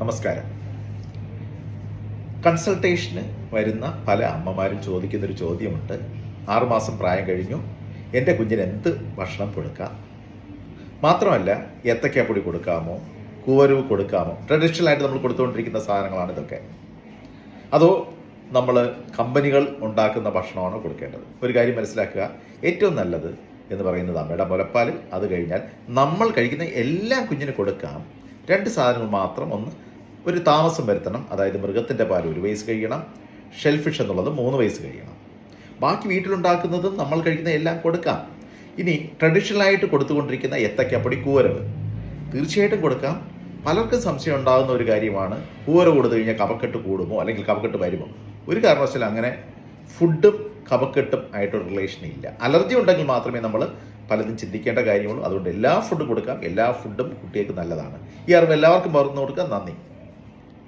നമസ്കാരം. കൺസൾട്ടേഷന് വരുന്ന പല അമ്മമാരും ചോദിക്കുന്നൊരു ചോദ്യമുണ്ട്. 6 മാസം പ്രായം കഴിഞ്ഞു, എൻ്റെ കുഞ്ഞിന് എന്ത് ഭക്ഷണം കൊടുക്കാം? മാത്രമല്ല, ഏത്തക്കാപ്പൊടി കൊടുക്കാമോ, കൂവരവ് കൊടുക്കാമോ? ട്രഡീഷണലായിട്ട് നമ്മൾ കൊടുത്തുകൊണ്ടിരിക്കുന്ന സാധനങ്ങളാണ് ഇതൊക്കെ. അതോ നമ്മൾ കമ്പനികൾ ഉണ്ടാക്കുന്ന ഭക്ഷണമാണോ കൊടുക്കേണ്ടത്? ഒരു കാര്യം മനസ്സിലാക്കുക, ഏറ്റവും നല്ലത് എന്ന് പറയുന്നത് അമ്മയുടെ മുലപ്പാൽ. അത് കഴിഞ്ഞാൽ നമ്മൾ കഴിക്കുന്ന എല്ലാ കുഞ്ഞിന് കൊടുക്കാം. 2 സാധനങ്ങൾ മാത്രം. ഒന്ന്, ഒരു താമസം വരുത്തണം. അതായത് മൃഗത്തിൻ്റെ പാൽ 1 വയസ്സ് കഴിയണം, ഷെൽഫിഷ് എന്നുള്ളത് 3 വയസ്സ് കഴിയണം. ബാക്കി വീട്ടിലുണ്ടാക്കുന്നതും നമ്മൾ കഴിക്കുന്ന എല്ലാം കൊടുക്കാം. ഇനി ട്രഡീഷണലായിട്ട് കൊടുത്തുകൊണ്ടിരിക്കുന്ന ഏത്തക്കാപ്പൊടി, കൂവരവ് തീർച്ചയായിട്ടും കൊടുക്കാം. പലർക്കും സംശയം ഉണ്ടാകുന്ന ഒരു കാര്യമാണ്, കൂവരവ് കൊടുത്തു കഴിഞ്ഞാൽ കഫക്കെട്ട് കൂടുമോ അല്ലെങ്കിൽ കഫക്കെട്ട് വരുമോ? ഒരു കാരണവശാലും അങ്ങനെ ഫുഡും കഫക്കെട്ടും ആയിട്ടൊരു റിലേഷൻ ഇല്ല. അലർജി ഉണ്ടെങ്കിൽ മാത്രമേ നമ്മൾ പലതും ചിന്തിക്കേണ്ട കാര്യമുള്ളൂ. അതുകൊണ്ട് എല്ലാ ഫുഡും കൊടുക്കാം. എല്ലാ ഫുഡും കുട്ടികൾക്ക് നല്ലതാണ്. ഈ അറിവ് എല്ലാവർക്കും പകർന്നു കൊടുക്കാം. നന്ദി.